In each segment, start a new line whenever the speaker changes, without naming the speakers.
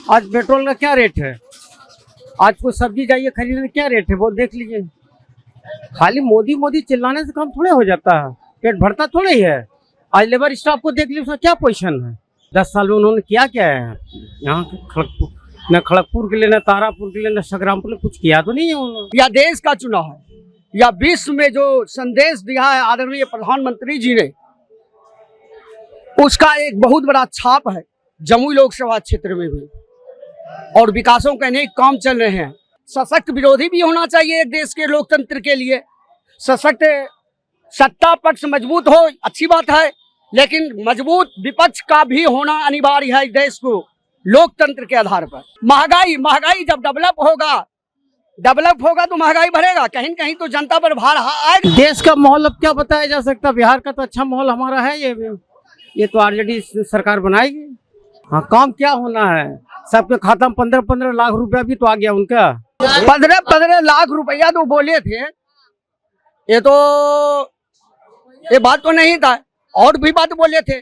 आज पेट्रोल का क्या रेट है? आज कोई सब्जी जाइए खरीदने क्या रेट है वो देख लीजिए। खाली मोदी मोदी चिल्लाने से काम थोड़े हो जाता है, पेट भरता थोड़े ही है। आज लेबर स्टाफ को देख लीजिए, उसका क्या पोजीशन है। 10 साल में उन्होंने क्या क्या है यहाँ खड़गपुर, न खड़गपुर के लिए, न तारापुर के लिए, न संग्रामपुर के लिए कुछ किया तो नहीं है उन्होंने।
या देश का चुनाव है या विश्व में जो संदेश दिया है आदरणीय प्रधानमंत्री जी ने, उसका एक बहुत बड़ा छाप है जमुई लोकसभा क्षेत्र में भी, और विकासों के अनेक काम चल रहे हैं। सशक्त विरोधी भी होना चाहिए एक देश के लोकतंत्र के लिए। सशक्त सत्ता पक्ष मजबूत हो अच्छी बात है, लेकिन मजबूत विपक्ष का भी होना अनिवार्य है देश को लोकतंत्र के आधार पर। महंगाई जब डेवलप होगा तो महंगाई बढ़ेगा, कहीं न कहीं तो जनता पर भार आएगा।
देश का माहौल अब क्या बताया जा सकता। बिहार का तो अच्छा माहौल हमारा है। ये तो आरजेडी सरकार बनाएगी। हाँ, काम क्या होना है, सबके खाता में 15-15 लाख रुपया भी तो आ गया उनका।
15 लाख रुपया तो बोले थे, ये बात तो नहीं था, और भी बात बोले थे।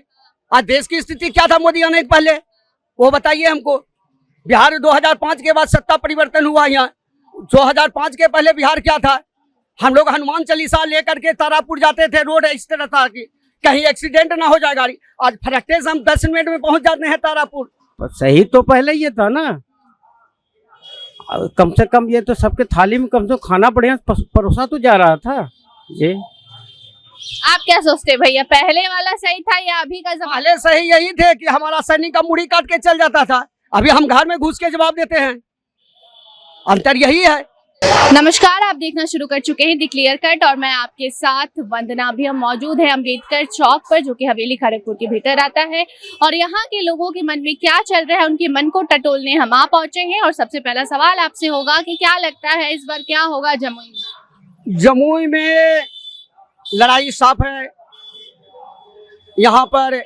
आज देश की स्थिति क्या था मोदी आने के पहले, वो बताइए हमको। बिहार 2005 के बाद सत्ता परिवर्तन हुआ यहाँ। 2005 के पहले बिहार क्या था? हम लोग हनुमान चालीसा लेकर के तारापुर जाते थे, रोड इस तरह था कि कहीं एक्सीडेंट ना हो जाए गाड़ी। आज फटकते से हम 10 मिनट में पहुंच जाते हैं तारापुर।
सही तो पहले ये था ना, कम से कम ये तो सबके थाली में कम से कम खाना बढ़िया परोसा तो जा रहा था। ये
आप क्या सोचते हैं भैया, पहले वाला सही था या अभी का जमाना?
पहले सही यही थे कि हमारा सैनिक का मुड़ी काट के चल जाता था, अभी हम घर में घुस के जवाब देते हैं। अंतर यही है।
नमस्कार, आप देखना शुरू कर चुके हैं द क्लियर कट और मैं आपके साथ वंदना। भी हम मौजूद है अम्बेडकर चौक पर, जो कि हवेली खड़गपुर के भीतर आता है, और यहाँ के लोगों के मन में क्या चल रहा है उनके मन को टटोलने हम आ पहुंचे हैं। और सबसे पहला सवाल आपसे होगा कि क्या लगता है इस बार क्या होगा जमुई में?
जमुई में लड़ाई साफ है। यहाँ पर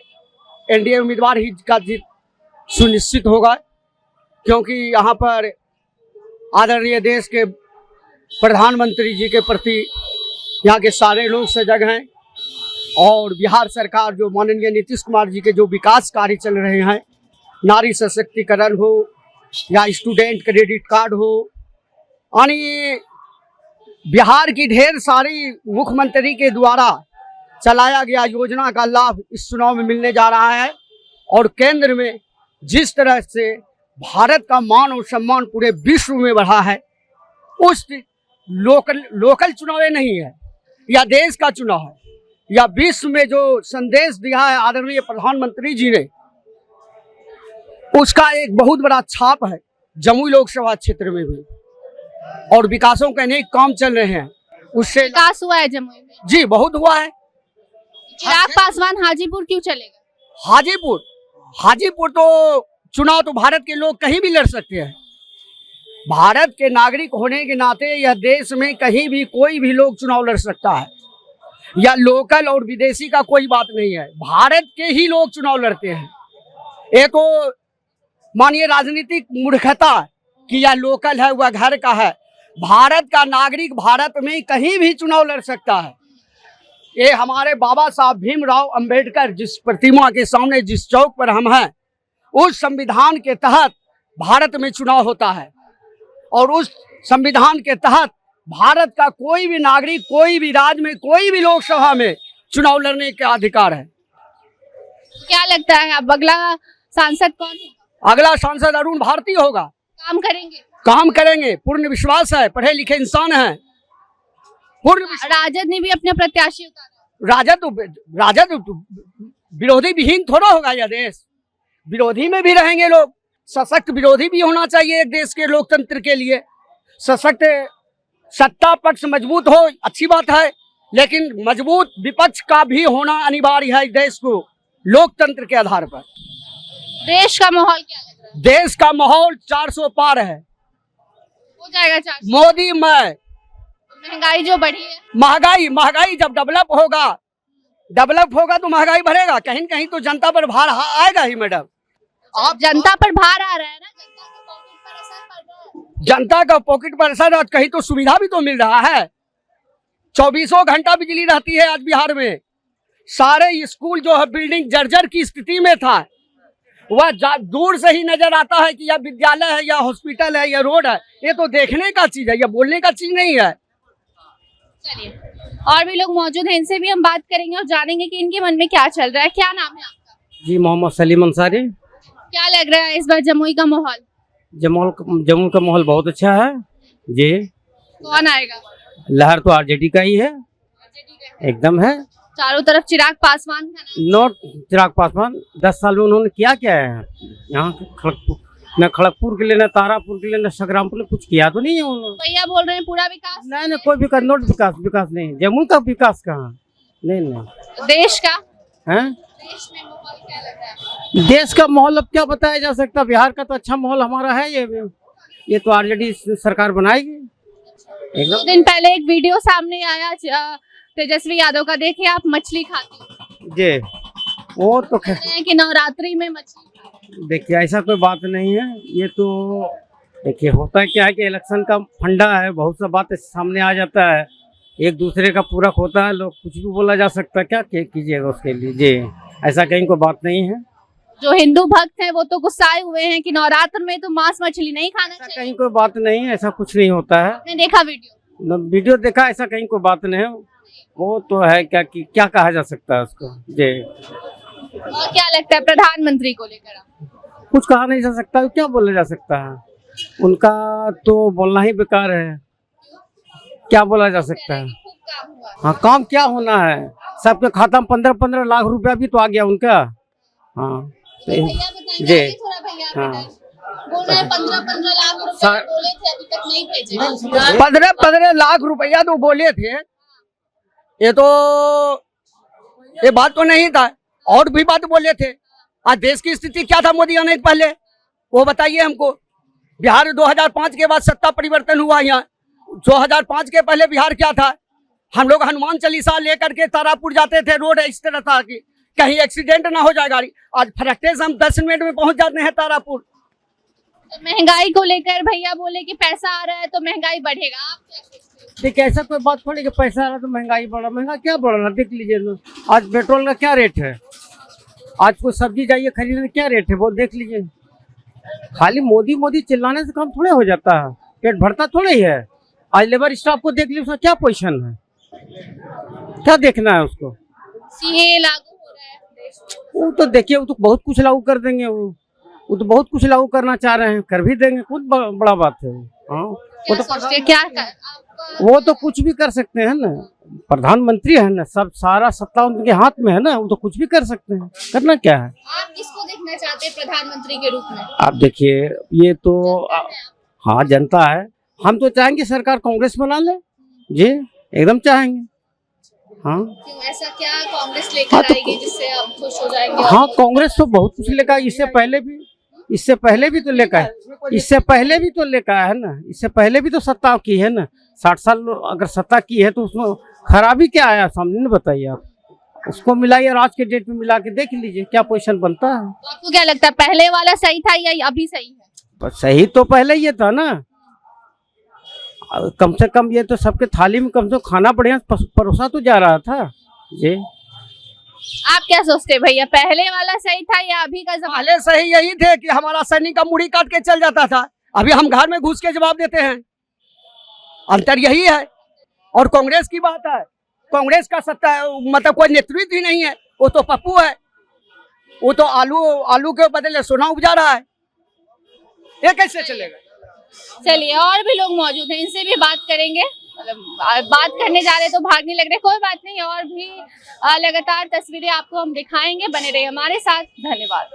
एनडीए उम्मीदवार ही का जीत सुनिश्चित होगा, क्योंकि यहाँ पर आदरणीय देश के प्रधानमंत्री जी के प्रति यहाँ के सारे लोग सजग हैं, और बिहार सरकार जो माननीय नीतीश कुमार जी के जो विकास कार्य चल रहे हैं, नारी सशक्तिकरण हो या स्टूडेंट क्रेडिट कार्ड हो, यानी बिहार की ढेर सारी मुख्यमंत्री के द्वारा चलाया गया योजना का लाभ इस चुनाव में मिलने जा रहा है। और केंद्र में जिस तरह से भारत का मान और सम्मान पूरे विश्व में बढ़ा है, उस लोकल चुनाव नहीं है या देश का चुनाव है या विश्व में जो संदेश दिया है आदरणीय प्रधानमंत्री जी ने, उसका एक बहुत बड़ा छाप है जमुई लोकसभा क्षेत्र में भी, और विकासों के अनेक काम चल रहे हैं। उससे
विकास हुआ है जमुई में?
जी बहुत हुआ है।
चिराग पासवान हाजीपुर क्यों चलेगा?
हाजीपुर तो चुनाव तो भारत के लोग कहीं भी लड़ सकते हैं। भारत के नागरिक होने के नाते यह देश में कहीं भी कोई भी लोग चुनाव लड़ सकता है, या लोकल और विदेशी का कोई बात नहीं है, भारत के ही लोग चुनाव लड़ते हैं। ये तो मानिए राजनीतिक मूर्खता कि यह लोकल है वह घर का है। भारत का नागरिक भारत में कहीं भी चुनाव लड़ सकता है। ये हमारे बाबा साहब भीमराव अंबेडकर जिस प्रतिमा के सामने जिस चौक पर हम हैं, उस संविधान के तहत भारत में चुनाव होता है, और उस संविधान के तहत भारत का कोई भी नागरिक कोई भी राज्य में कोई भी लोकसभा में चुनाव लड़ने का अधिकार है।
क्या लगता है अब अगला सांसद कौन है?
अगला सांसद अरुण भारती होगा। काम करेंगे, पूर्ण विश्वास है, पढ़े लिखे इंसान हैं।
राजद ने भी अपने प्रत्याशी उतारा।
राजद विरोधी विहीन थोड़ा होगा यह देश, विरोधी में भी रहेंगे लोग। सशक्त विरोधी भी होना चाहिए एक देश के लोकतंत्र के लिए। सशक्त सत्ता पक्ष मजबूत हो अच्छी बात है, लेकिन मजबूत विपक्ष का भी होना अनिवार्य है देश को लोकतंत्र के आधार पर।
देश का माहौल क्या लग रहा है?
देश का माहौल 400 पार है।
हो जाएगा 400?
मोदी में
महंगाई जो बढ़ी है,
महंगाई जब डेवलप होगा तो महंगाई बढ़ेगा, कहीं न कहीं तो जनता पर भार आएगा ही मैडम।
आप जनता पर भार आ रहा है ना,
जनता का पॉकेट पर असर, आज कहीं तो सुविधा भी तो मिल रहा है। 24 घंटा बिजली रहती है आज बिहार में। सारे स्कूल जो है बिल्डिंग जर्जर की स्थिति में था, वह दूर से ही नजर आता है कि यह विद्यालय है या हॉस्पिटल है या रोड है। ये तो देखने का चीज है, यह बोलने का चीज नहीं है।
चलिए, और भी लोग मौजूद हैं, इनसे भी हम बात करेंगे और जानेंगे कि इनके मन में क्या चल रहा है। क्या नाम है आपका?
जी मोहम्मद सलीम अंसारी।
क्या लग रहा है इस बार जमुई का माहौल?
जम्मू का माहौल बहुत अच्छा है जी।
कौन आएगा?
लहर तो आरजेडी का ही है, एकदम है।
चारों तरफ चिराग पासवान का नाम।
नोट चिराग पासवान 10 साल में उन्होंने क्या क्या है यहाँ खड़गपुर, न खड़गपुर के लिए, न तारापुर के लिए, न संग्रामपुर के लिए कुछ किया तो नहीं है उन्होंने।
भैया बोल रहे हैं पूरा विकास।
नहीं कोई विकास, नोट विकास नहीं। जम्मू का विकास कहाँ? नहीं
देश का?
है
देश में माहौल क्या लग रहा है?
देश का माहौल अब क्या बताया जा सकता। बिहार का तो अच्छा माहौल हमारा है। ये तो आरजेडी सरकार बनाएगी एकदम।
2 दिन पहले एक वीडियो सामने आया तेजस्वी यादव का, देखिए आप मछली खाती हैं।
जी वो तो
कह रहे हैं कि नवरात्रि में मछली।
देखिए ऐसा कोई बात नहीं है। ये तो देखिए होता है क्या है कि इलेक्शन का फंडा है, बहुत सा बात सामने आ जाता है, एक दूसरे का पूरक होता है, लोग कुछ भी बोला जा सकता है। क्या कीजिएगा उसके लिए जी, ऐसा कहीं कोई बात नहीं है।
जो हिंदू भक्त हैं वो तो गुस्साए हुए हैं कि नवरात्र में तो मांस मछली नहीं खाना चाहिए।
कहीं कोई बात नहीं है, ऐसा कुछ नहीं होता है।
आपने देखा
वीडियो देखा, ऐसा कहीं कोई बात नहीं है। वो तो है क्या कहा जा सकता है उसको जी।
और क्या लगता है प्रधानमंत्री को लेकर?
कुछ कहा नहीं जा सकता, क्या बोला जा सकता है। उनका तो बोलना ही बेकार है, क्या बोला जा सकता है। हाँ काम क्या होना है, सबके खाता में 15-15 लाख रुपया भी तो आ गया उनका। हाँ जी हाँ
15-15 लाख रुपए बोले थे, अभी तक नहीं भेजे।
15-15 लाख रुपया तो बोले थे, ये बात तो नहीं था। और भी बात बोले थे। आज देश की स्थिति क्या था मोदी आने के पहले, वो बताइए हमको। बिहार 2005 के बाद सत्ता परिवर्तन हुआ यहाँ। 2005 के पहले बिहार क्या था? हम लोग हनुमान चालीसा लेकर के तारापुर जाते थे, रोड इस तरह था कि कहीं एक्सीडेंट ना हो जाए गाड़ी। आज फटकते से हम 10 मिनट में पहुंच जाते हैं तारापुर।
महंगाई को लेकर भैया बोले कि पैसा आ रहा है तो महंगाई बढ़ेगा, आप क्या सोचते हैं?
देखिए ऐसा कोई बात थोड़ी कि पैसा आ रहा तो महंगाई बढ़ा। महंगा क्या बढ़ा, देख लीजिए ना आज पेट्रोल का क्या रेट है। आज कोई सब्जी जाइए खरीदने क्या रेट है वो देख लीजिए। खाली मोदी चिल्लाने से काम थोड़े हो जाता है, पेट भरता थोड़े ही है। आज लेबर स्टाफ को देख लीजिए, उसका क्या पोजीशन है, क्या देखना है उसको।
सीए लागू हो रहा है देश में।
वो तो देखिए, वो तो बहुत कुछ लागू कर देंगे। वो तो बहुत कुछ लागू करना चाह रहे हैं, कर भी देंगे, कुछ बड़ा बात है। हाँ वो तो वो तो कुछ भी कर सकते हैं ना, प्रधानमंत्री है ना, सब सारा सत्ता उनके हाथ में है ना, वो तो कुछ भी कर सकते हैं। करना क्या है।
आप किसको देखना चाहते हैं प्रधानमंत्री के रूप में?
आप देखिए ये तो हाँ जनता है। हम तो चाहेंगे सरकार कांग्रेस बना ले जी, एकदम चाहेंगे। हाँ
क्यों, ऐसा क्या कांग्रेस लेकर आएगी जिससे आप खुश हो जाएंगे?
हाँ कांग्रेस तो बहुत कुछ लेकर, इससे पहले भी तो लेकर है, इससे पहले भी तो लेकर है ना, इससे पहले भी तो सत्ता की है ना। 60 साल अगर सत्ता की है तो उसमें खराबी क्या आया सामने, नहीं बताइए आप। उसको मिलाइए और आज के डेट में मिला के देख लीजिए क्या पोजीशन बनता है।
तो आपको क्या लगता है पहले वाला सही था या अभी सही है?
सही तो पहले ये था ना, कम से कम ये तो सबके थाली में कम से कम खाना बढ़िया परोसा तो जा रहा था जी।
आप क्या सोचते हैं भैया, पहले वाला सही था या अभी का जमाना?
पहले सही यही थे कि हमारा सैनिक का मुड़ी काट के चल जाता था, अभी हम घर में घुस के जवाब देते हैं। अंतर यही है। और कांग्रेस की बात है, कांग्रेस का सत्ता मतलब कोई नेतृत्व ही नहीं है, वो तो पप्पू है। वो तो आलू के बदले सोना उपजा रहा है, ये कैसे चलेगा।
चलिए, और भी लोग मौजूद हैं, इनसे भी बात करेंगे। बात करने जा रहे तो भागने लग रहे, कोई बात नहीं, और भी लगातार तस्वीरें आपको हम दिखाएंगे। बने रहिए हमारे साथ, धन्यवाद।